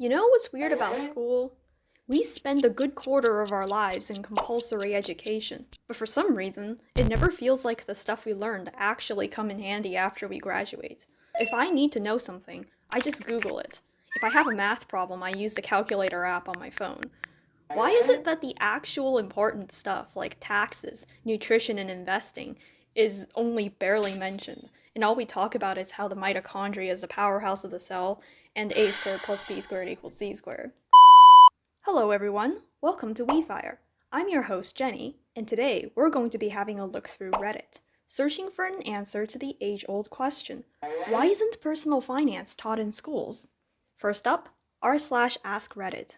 You know what's weird about school? We spend a good quarter of our lives in compulsory education, but for some reason, it never feels like the stuff we learned actually come in handy after we graduate. If I need to know something, I just Google it. If I have a math problem, I use the calculator app on my phone. Why is it that the actual important stuff, like taxes, nutrition, and investing, is only barely mentioned, and all we talk about is how the mitochondria is the powerhouse of the cell, and a squared plus b squared equals c squared? Hello everyone, welcome to WeFIRE. I'm your host Jenny, and today we're going to be having a look through Reddit, searching for an answer to the age-old question, why isn't personal finance taught in schools? First up, r/AskReddit.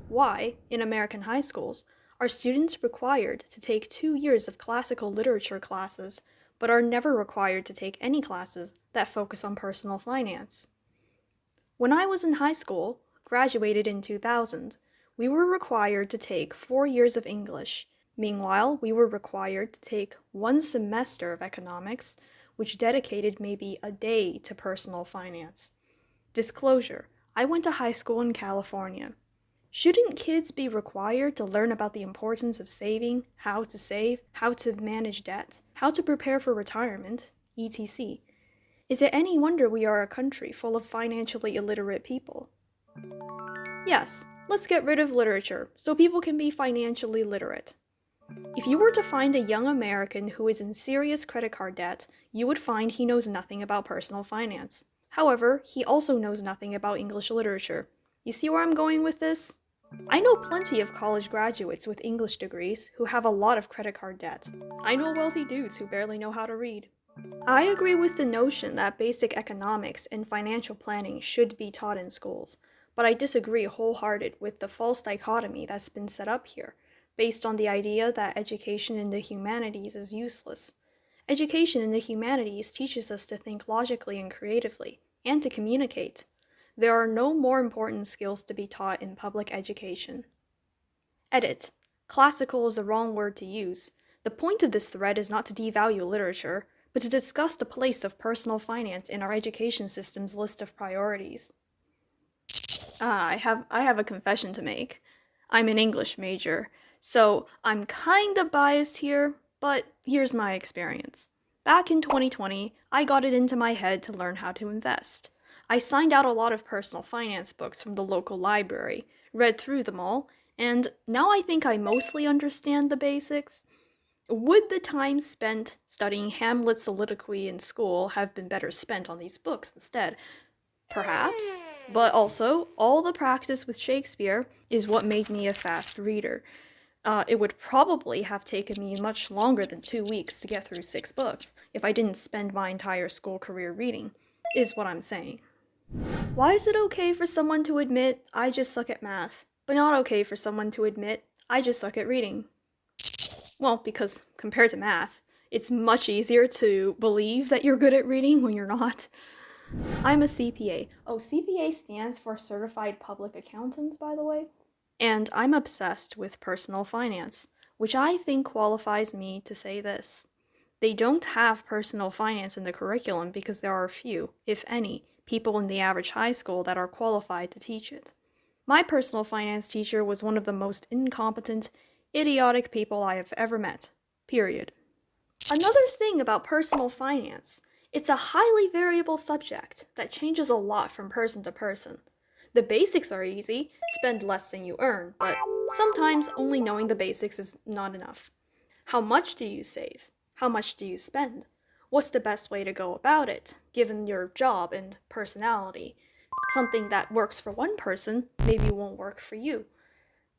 Why, in American high schools, are students required to take 2 years of classical literature classes, but are never required to take any classes that focus on personal finance? When I was in high school, graduated in 2000, we were required to take 4 years of English. Meanwhile, we were required to take 1 semester of economics, which dedicated maybe a day to personal finance. Disclosure, I went to high school in California. Shouldn't kids be required to learn about the importance of saving, how to save, how to manage debt, how to prepare for retirement, etc.? Is it any wonder we are a country full of financially illiterate people? Yes, let's get rid of literature so people can be financially literate. If you were to find a young American who is in serious credit card debt, you would find he knows nothing about personal finance. However, he also knows nothing about English literature. You see where I'm going with this? I know plenty of college graduates with English degrees who have a lot of credit card debt. I know wealthy dudes who barely know how to read. I agree with the notion that basic economics and financial planning should be taught in schools, but I disagree wholehearted with the false dichotomy that's been set up here, based on the idea that education in the humanities is useless. Education in the humanities teaches us to think logically and creatively, and to communicate. There are no more important skills to be taught in public education. Edit. Classical is the wrong word to use. The point of this thread is not to devalue literature, but to discuss the place of personal finance in our education system's list of priorities. I have a confession to make. I'm an English major, so I'm kinda biased here, but here's my experience. Back in 2020, I got it into my head to learn how to invest. I signed out a lot of personal finance books from the local library, read through them all, and now I think I mostly understand the basics. Would the time spent studying Hamlet's soliloquy in school have been better spent on these books instead? Perhaps, but also, all the practice with Shakespeare is what made me a fast reader. It would probably have taken me much longer than 2 weeks to get through 6 books if I didn't spend my entire school career reading, is what I'm saying. Why is it okay for someone to admit, I just suck at math, but not okay for someone to admit, I just suck at reading? Well, because compared to math, it's much easier to believe that you're good at reading when you're not. I'm a CPA. Oh, CPA stands for Certified Public Accountant, by the way. And I'm obsessed with personal finance, which I think qualifies me to say this. They don't have personal finance in the curriculum because there are few, if any, people in the average high school that are qualified to teach it. My personal finance teacher was one of the most incompetent, idiotic people I have ever met. Period. Another thing about personal finance, it's a highly variable subject that changes a lot from person to person. The basics are easy, spend less than you earn, but sometimes only knowing the basics is not enough. How much do you save? How much do you spend? What's the best way to go about it, given your job and personality? Something that works for one person maybe won't work for you.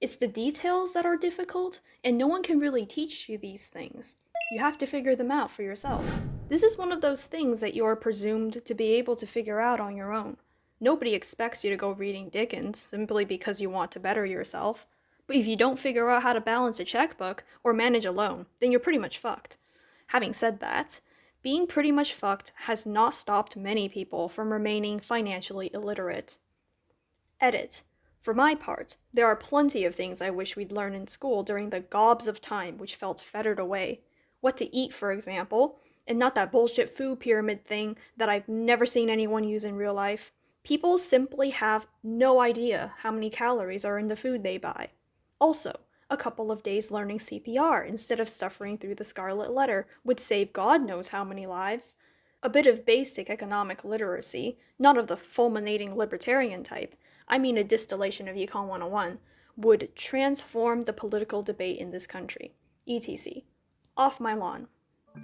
It's the details that are difficult, and no one can really teach you these things. You have to figure them out for yourself. This is one of those things that you are presumed to be able to figure out on your own. Nobody expects you to go reading Dickens simply because you want to better yourself. But if you don't figure out how to balance a checkbook or manage a loan, then you're pretty much fucked. Having said that, being pretty much fucked has not stopped many people from remaining financially illiterate. Edit. For my part, there are plenty of things I wish we'd learn in school during the gobs of time which felt fettered away. What to eat, for example, and not that bullshit food pyramid thing that I've never seen anyone use in real life. People simply have no idea how many calories are in the food they buy. Also, a couple of days learning CPR instead of suffering through the scarlet letter would save God knows how many lives. A bit of basic economic literacy, not of the fulminating libertarian type, I mean a distillation of Econ 101, would transform the political debate in this country. etc. Off my lawn.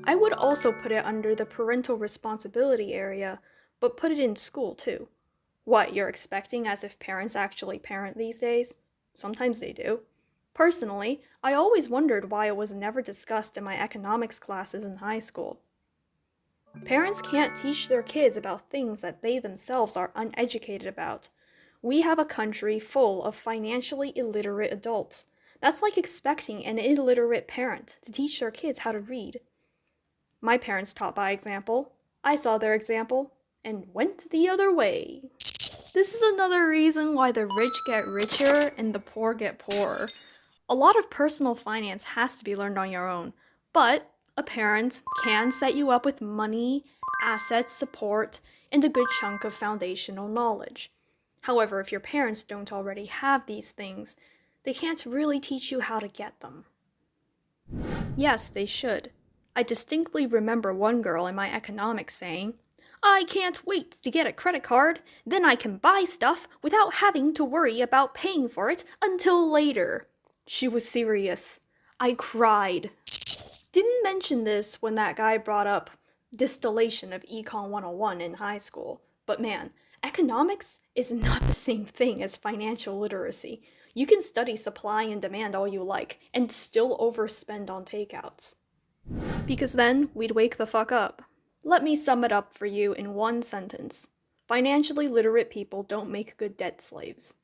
I would also put it under the parental responsibility area, but put it in school too. What, you're expecting as if parents actually parent these days? Sometimes they do. Personally, I always wondered why it was never discussed in my economics classes in high school. Parents can't teach their kids about things that they themselves are uneducated about. We have a country full of financially illiterate adults. That's like expecting an illiterate parent to teach their kids how to read. My parents taught by example. I saw their example and went the other way. This is another reason why the rich get richer and the poor get poorer. A lot of personal finance has to be learned on your own, but a parent can set you up with money, assets, support, and a good chunk of foundational knowledge. However, if your parents don't already have these things, they can't really teach you how to get them. Yes, they should. I distinctly remember one girl in my economics saying, "I can't wait to get a credit card, then I can buy stuff without having to worry about paying for it until later." She was serious. I cried. Didn't mention this when that guy brought up distillation of Econ 101 in high school, but man, economics is not the same thing as financial literacy. You can study supply and demand all you like and still overspend on takeouts. Because then we'd wake the fuck up. Let me sum it up for you in one sentence. Financially literate people don't make good debt slaves.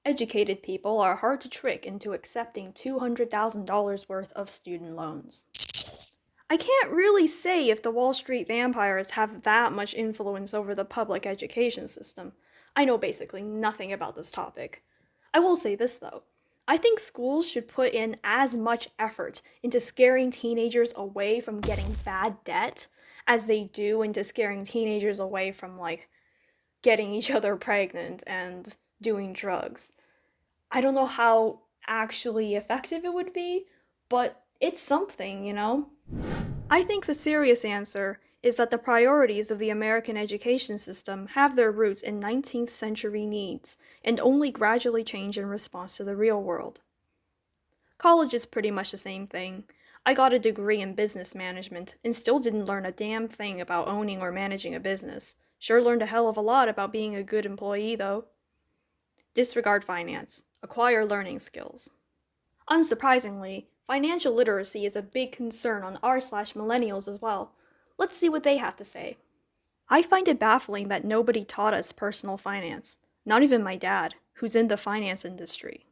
Educated people are hard to trick into accepting $200,000 worth of student loans. I can't really say if the Wall Street vampires have that much influence over the public education system. I know basically nothing about this topic. I will say this though. I think schools should put in as much effort into scaring teenagers away from getting bad debt as they do into scaring teenagers away from, getting each other pregnant and doing drugs. I don't know how actually effective it would be, but it's something, you know? I think the serious answer is that the priorities of the American education system have their roots in 19th century needs and only gradually change in response to the real world. College is pretty much the same thing. I got a degree in business management and still didn't learn a damn thing about owning or managing a business. Sure learned a hell of a lot about being a good employee, though. Disregard finance. Acquire learning skills. Unsurprisingly, financial literacy is a big concern on r/millennials as well. Let's see what they have to say. I find it baffling that nobody taught us personal finance. Not even my dad, who's in the finance industry.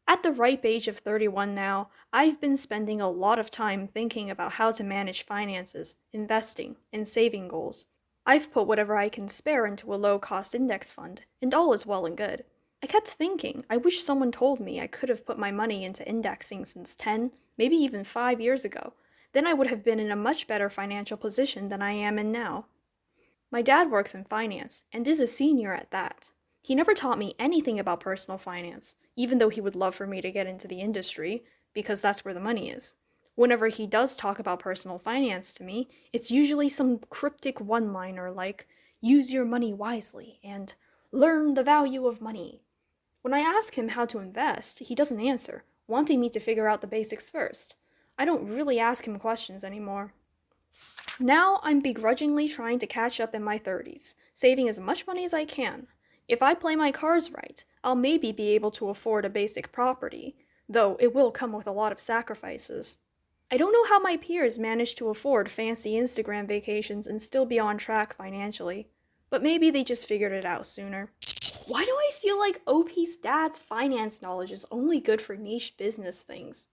At the ripe age of 31 now, I've been spending a lot of time thinking about how to manage finances, investing, and saving goals. I've put whatever I can spare into a low-cost index fund, and all is well and good. I kept thinking, I wish someone told me I could have put my money into indexing since 10, maybe even 5 years ago. Then I would have been in a much better financial position than I am in now. My dad works in finance, and is a senior at that. He never taught me anything about personal finance, even though he would love for me to get into the industry, because that's where the money is. Whenever he does talk about personal finance to me, it's usually some cryptic one-liner like, "Use your money wisely," and "Learn the value of money." When I ask him how to invest, he doesn't answer, wanting me to figure out the basics first. I don't really ask him questions anymore. Now I'm begrudgingly trying to catch up in my 30s, saving as much money as I can. If I play my cards right, I'll maybe be able to afford a basic property, though it will come with a lot of sacrifices. I don't know how my peers manage to afford fancy Instagram vacations and still be on track financially, but maybe they just figured it out sooner. Why do I feel like OP's dad's finance knowledge is only good for niche business things?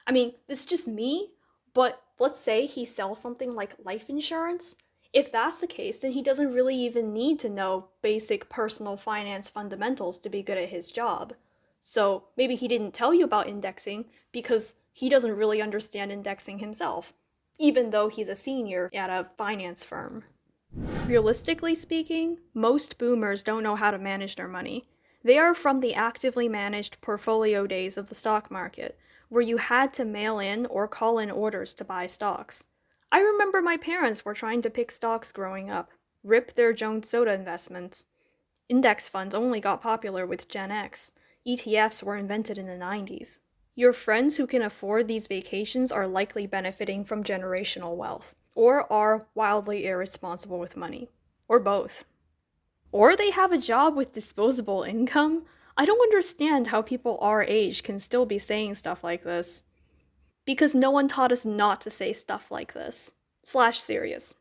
I mean, it's just me, but let's say he sells something like life insurance. If that's the case, then he doesn't really even need to know basic personal finance fundamentals to be good at his job. So maybe he didn't tell you about indexing because he doesn't really understand indexing himself, even though he's a senior at a finance firm. Realistically speaking, most boomers don't know how to manage their money. They are from the actively managed portfolio days of the stock market, where you had to mail in or call in orders to buy stocks. I remember my parents were trying to pick stocks growing up, rip their Jones Soda investments. Index funds only got popular with Gen X. ETFs were invented in the 90s. Your friends who can afford these vacations are likely benefiting from generational wealth, or are wildly irresponsible with money, or both. Or they have a job with disposable income. I don't understand how people our age can still be saying stuff like this. Because no one taught us not to say stuff like this. /serious.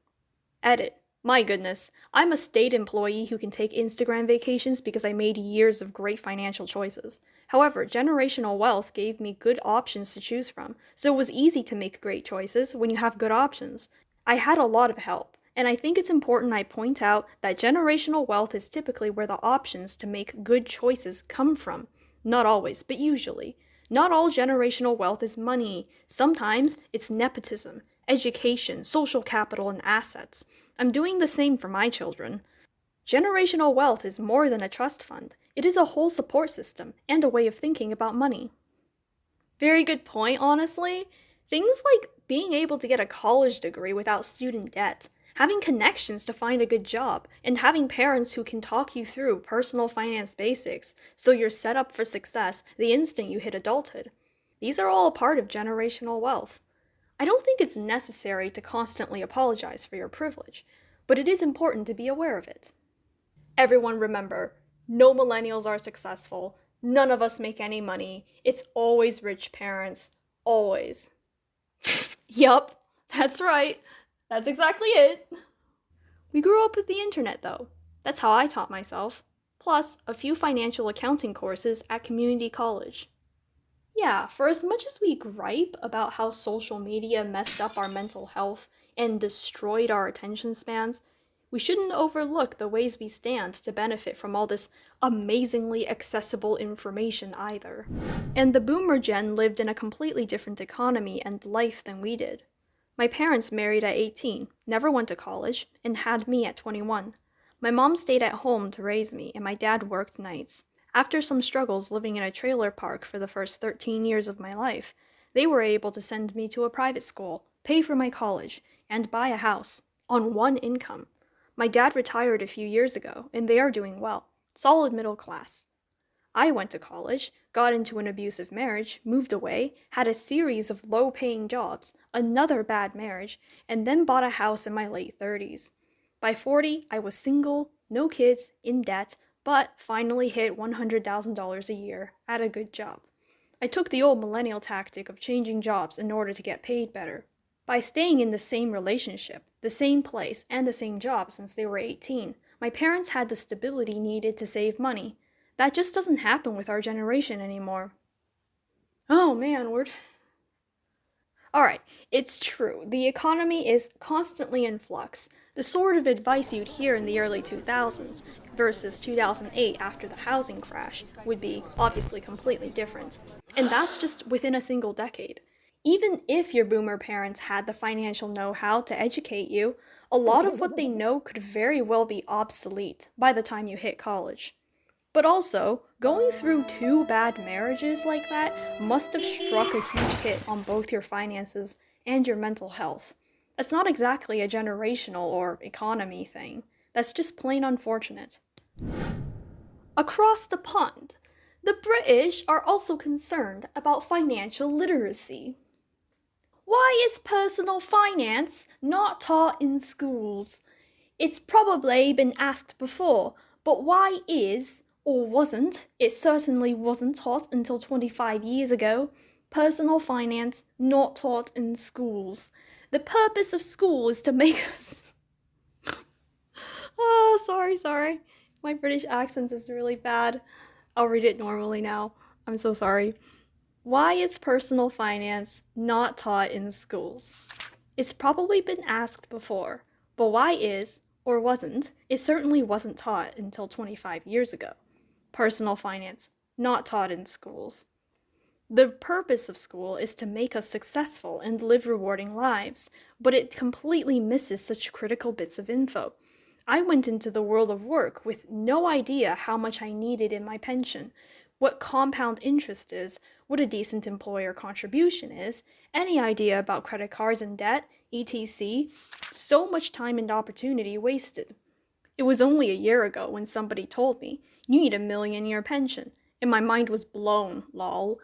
Edit. My goodness, I'm a state employee who can take Instagram vacations because I made years of great financial choices. However, generational wealth gave me good options to choose from, so it was easy to make great choices when you have good options. I had a lot of help, and I think it's important I point out that generational wealth is typically where the options to make good choices come from. Not always, but usually. Not all generational wealth is money. Sometimes it's nepotism, education, social capital, and assets. I'm doing the same for my children. Generational wealth is more than a trust fund. It is a whole support system and a way of thinking about money. Very good point, honestly. Things like being able to get a college degree without student debt, having connections to find a good job, and having parents who can talk you through personal finance basics so you're set up for success the instant you hit adulthood. These are all a part of generational wealth. I don't think it's necessary to constantly apologize for your privilege, but it is important to be aware of it. Everyone remember, no millennials are successful. None of us make any money. It's always rich parents. Always. Yup, that's right. That's exactly it. We grew up with the internet, though. That's how I taught myself. Plus, a few financial accounting courses at community college. Yeah, for as much as we gripe about how social media messed up our mental health and destroyed our attention spans, we shouldn't overlook the ways we stand to benefit from all this amazingly accessible information either. And the boomer gen lived in a completely different economy and life than we did. My parents married at 18, never went to college, and had me at 21. My mom stayed at home to raise me, and my dad worked nights. After some struggles living in a trailer park for the first 13 years of my life, they were able to send me to a private school, pay for my college, and buy a house, on one income. My dad retired a few years ago, and they are doing well. Solid middle class. I went to college, got into an abusive marriage, moved away, had a series of low-paying jobs, another bad marriage, and then bought a house in my late 30s. By 40, I was single, no kids, in debt, but finally hit $100,000 a year at a good job. I took the old millennial tactic of changing jobs in order to get paid better. By staying in the same relationship, the same place, and the same job since they were 18, my parents had the stability needed to save money. That just doesn't happen with our generation anymore. Oh man, Alright, it's true. The economy is constantly in flux. The sort of advice you'd hear in the early 2000s versus 2008 after the housing crash would be obviously completely different. And that's just within a single decade. Even if your boomer parents had the financial know-how to educate you, a lot of what they know could very well be obsolete by the time you hit college. But also, going through 2 bad marriages like that must have struck a huge hit on both your finances and your mental health. That's not exactly a generational or economy thing. That's just plain unfortunate. Across the pond, the British are also concerned about financial literacy. Why is personal finance not taught in schools? It's probably been asked before, but why is, or wasn't, it certainly wasn't taught until 25 years ago, personal finance not taught in schools? The purpose of school is to make us... Oh, sorry. My British accent is really bad. I'll read it normally now. I'm so sorry. Why is personal finance not taught in schools? It's probably been asked before, but why is, or wasn't, it certainly wasn't taught until 25 years ago. Personal finance, not taught in schools. The purpose of school is to make us successful and live rewarding lives, but it completely misses such critical bits of info. I went into the world of work with no idea how much I needed in my pension, what compound interest is, what a decent employer contribution is, any idea about credit cards and debt, etc. So much time and opportunity wasted. It was only a year ago when somebody told me, "You need $1 million pension," and my mind was blown, lol,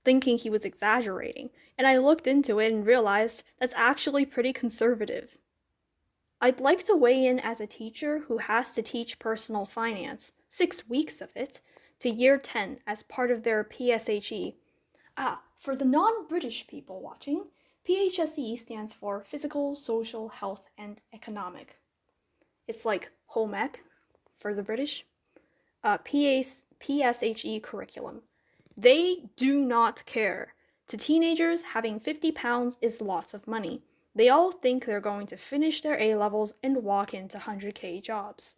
thinking he was exaggerating, and I looked into it and realized that's actually pretty conservative. I'd like to weigh in as a teacher who has to teach personal finance, 6 weeks of it, to year 10 as part of their PSHE. For the non-British people watching, PHSE stands for Physical, Social, Health, and Economic. It's like home ec for the British. PSHE curriculum. They do not care. To teenagers, having 50 pounds is lots of money. They all think they're going to finish their A-levels and walk into 100K jobs.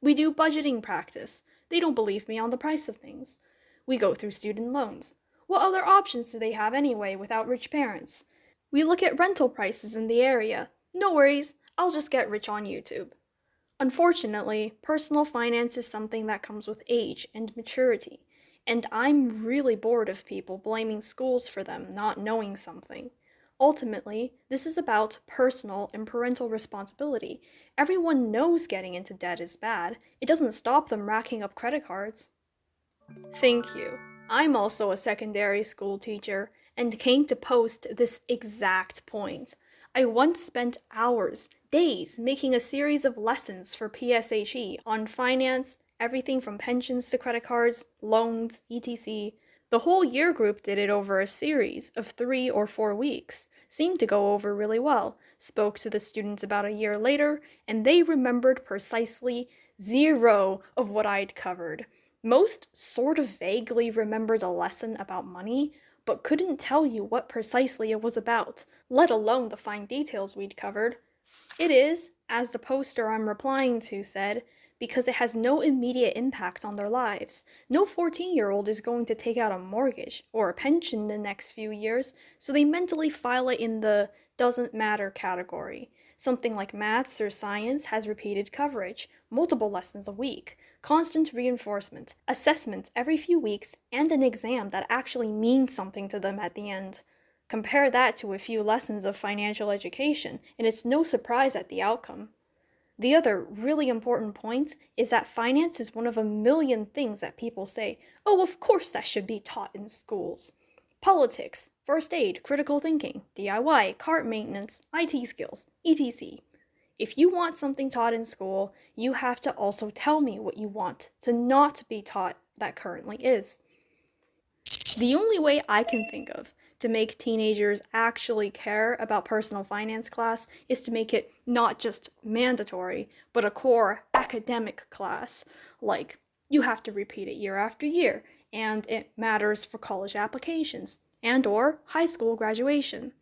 We do budgeting practice. They don't believe me on the price of things. We go through student loans. What other options do they have anyway without rich parents? We look at rental prices in the area. No worries, I'll just get rich on YouTube. Unfortunately, personal finance is something that comes with age and maturity, and I'm really bored of people blaming schools for them not knowing something. Ultimately, this is about personal and parental responsibility. Everyone knows getting into debt is bad. It doesn't stop them racking up credit cards. Thank you. I'm also a secondary school teacher and came to post this exact point. I once spent hours, days, making a series of lessons for PSHE on finance, everything from pensions to credit cards, loans, etc. The whole year group did it over a series of 3 or 4 weeks. Seemed to go over really well. Spoke to the students about a year later, and they remembered precisely 0 of what I'd covered. Most sort of vaguely remembered a lesson about money, but couldn't tell you what precisely it was about, let alone the fine details we'd covered. It is, as the poster I'm replying to said, because it has no immediate impact on their lives. No 14-year-old is going to take out a mortgage or a pension in the next few years, so they mentally file it in the doesn't matter category. Something like maths or science has repeated coverage, multiple lessons a week, constant reinforcement, assessments every few weeks, and an exam that actually means something to them at the end. Compare that to a few lessons of financial education, and it's no surprise at the outcome. The other really important point is that finance is one of a million things that people say, "Oh, of course that should be taught in schools." Politics, first aid, critical thinking, DIY, cart maintenance, IT skills, etc. If you want something taught in school, you have to also tell me what you want to not be taught that currently is. The only way I can think of to make teenagers actually care about personal finance class is to make it not just mandatory, but a core academic class. Like, you have to repeat it year after year, and it matters for college applications, and or high school graduation.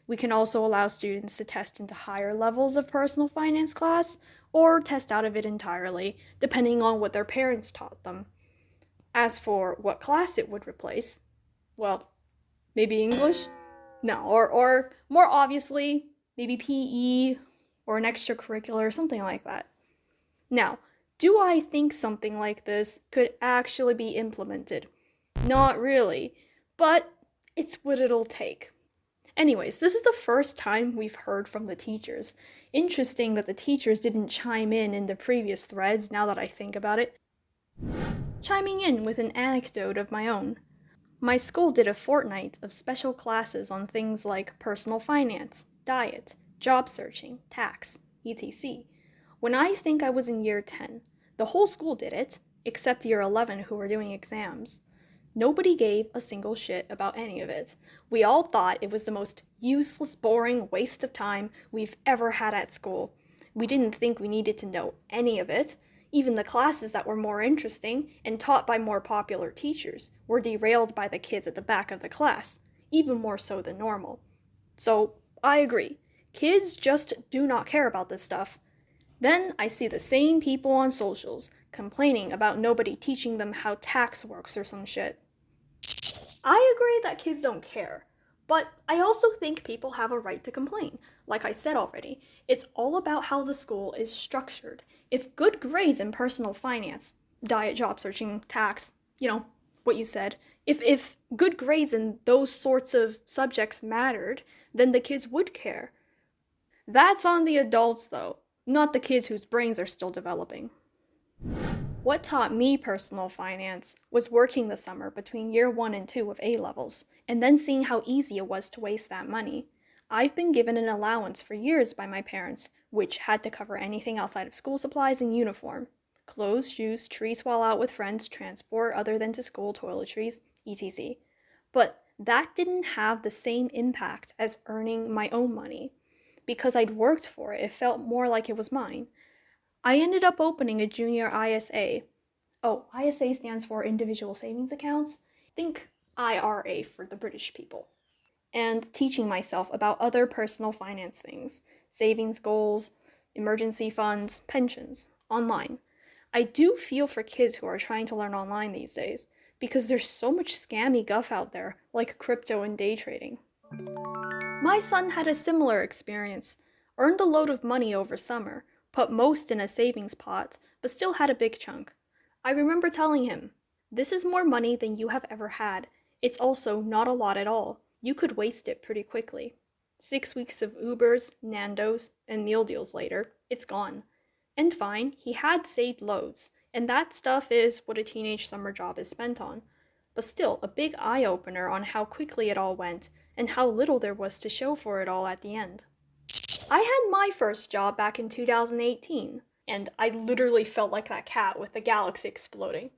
We can also allow students to test into higher levels of personal finance class, or test out of it entirely, depending on what their parents taught them. As for what class it would replace, well, maybe English? No, or more obviously, maybe PE or an extracurricular or something like that. Now, do I think something like this could actually be implemented? Not really, but it's what it'll take. Anyways, this is the first time we've heard from the teachers. Interesting that the teachers didn't chime in the previous threads now that I think about it. Chiming in with an anecdote of my own. My school did a fortnight of special classes on things like personal finance, diet, job searching, tax, etc. When I think I was in year 10, the whole school did it, except year 11 who were doing exams. Nobody gave a single shit about any of it. We all thought it was the most useless, boring waste of time we've ever had at school. We didn't think we needed to know any of it. Even the classes that were more interesting and taught by more popular teachers were derailed by the kids at the back of the class, even more so than normal. So, I agree. Kids just do not care about this stuff. Then I see the same people on socials complaining about nobody teaching them how tax works or some shit. I agree that kids don't care, But I also think people have a right to complain. Like I said already, it's all about how the school is structured. If good grades in personal finance, diet, job searching, tax, what you said, if good grades in those sorts of subjects mattered, then the kids would care. That's on the adults, though, not the kids whose brains are still developing. What taught me personal finance was working the summer between year 1 and 2 of A levels, and then seeing how easy it was to waste that money. I've been given an allowance for years by my parents, which had to cover anything outside of school supplies and uniform. Clothes, shoes, treats while out with friends, transport other than to school, toiletries, etc. But that didn't have the same impact as earning my own money. Because I'd worked for it, it felt more like it was mine. I ended up opening a junior ISA. Oh, ISA stands for Individual Savings Accounts. Think IRA for the British people. And teaching myself about other personal finance things, savings goals, emergency funds, pensions, online. I do feel for kids who are trying to learn online these days, because there's so much scammy guff out there, like crypto and day trading. My son had a similar experience, earned a load of money over summer, put most in a savings pot, but still had a big chunk. I remember telling him, "This is more money than you have ever had. It's also not a lot at all. You could waste it pretty quickly." 6 weeks of Ubers, Nando's, and meal deals later, it's gone. And fine, he had saved loads, and that stuff is what a teenage summer job is spent on. But still, a big eye-opener on how quickly it all went, and how little there was to show for it all at the end. I had my first job back in 2018, and I literally felt like that cat with the galaxy exploding.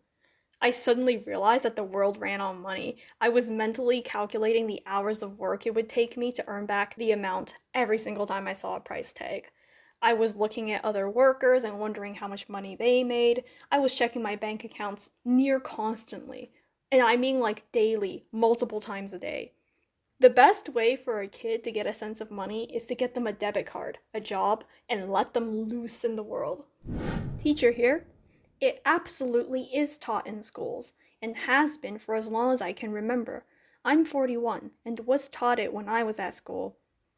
I suddenly realized that the world ran on money. I was mentally calculating the hours of work it would take me to earn back the amount every single time I saw a price tag. I was looking at other workers and wondering how much money they made. I was checking my bank accounts near constantly. And I mean like daily, multiple times a day. The best way for a kid to get a sense of money is to get them a debit card, a job, and let them loose in the world. Teacher here. It absolutely is taught in schools, and has been for as long as I can remember. I'm 41, and was taught it when I was at school.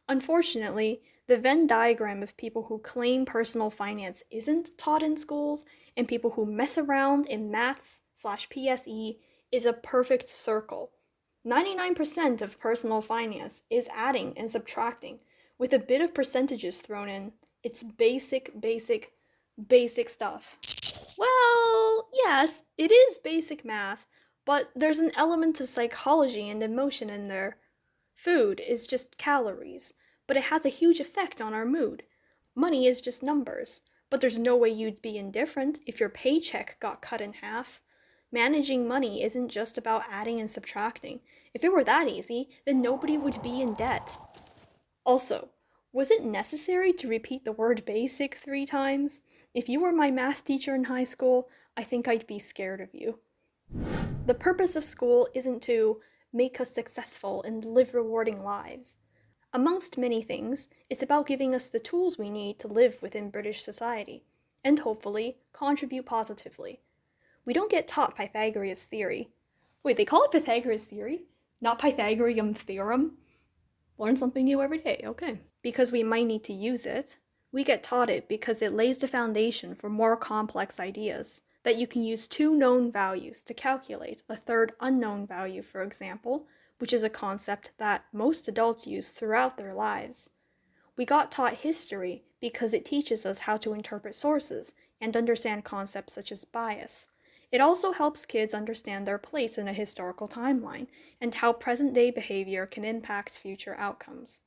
Unfortunately, the Venn diagram of people who claim personal finance isn't taught in schools, and people who mess around in maths/PSE is a perfect circle. 99% of personal finance is adding and subtracting, with a bit of percentages thrown in. It's basic stuff. Well, yes, it is basic math, but there's an element of psychology and emotion in there. Food is just calories, but it has a huge effect on our mood. Money is just numbers, but there's no way you'd be indifferent if your paycheck got cut in half. Managing money isn't just about adding and subtracting. If it were that easy, then nobody would be in debt. Also, was it necessary to repeat the word basic 3 times? If you were my math teacher in high school, I think I'd be scared of you. The purpose of school isn't to make us successful and live rewarding lives. Amongst many things, it's about giving us the tools we need to live within British society, and hopefully contribute positively. We don't get taught Pythagoras' theory. Wait, they call it Pythagoras' theory? Not Pythagorean theorem? Learn something new every day, okay. Because we might need to use it. We get taught it because it lays the foundation for more complex ideas. That you can use 2 known values to calculate a third unknown value, for example, which is a concept that most adults use throughout their lives. We got taught history because it teaches us how to interpret sources and understand concepts such as bias. It also helps kids understand their place in a historical timeline and how present-day behavior can impact future outcomes.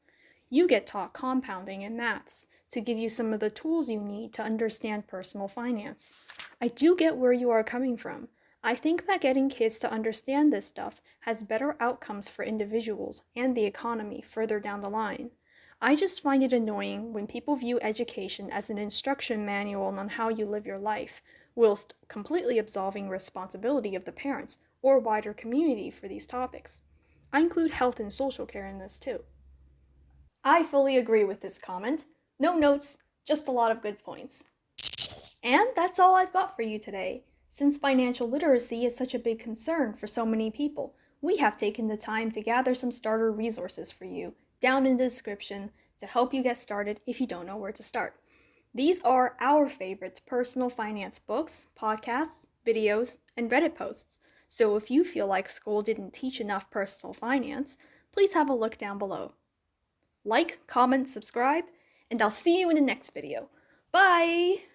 You get taught compounding and maths to give you some of the tools you need to understand personal finance. I do get where you are coming from. I think that getting kids to understand this stuff has better outcomes for individuals and the economy further down the line. I just find it annoying when people view education as an instruction manual on how you live your life, whilst completely absolving responsibility of the parents or wider community for these topics. I include health and social care in this too. I fully agree with this comment. No notes, just a lot of good points. And that's all I've got for you today. Since financial literacy is such a big concern for so many people, we have taken the time to gather some starter resources for you down in the description to help you get started if you don't know where to start. These are our favorite personal finance books, podcasts, videos, and Reddit posts. So if you feel like school didn't teach enough personal finance, please have a look down below. Like, comment, subscribe, and I'll see you in the next video. Bye!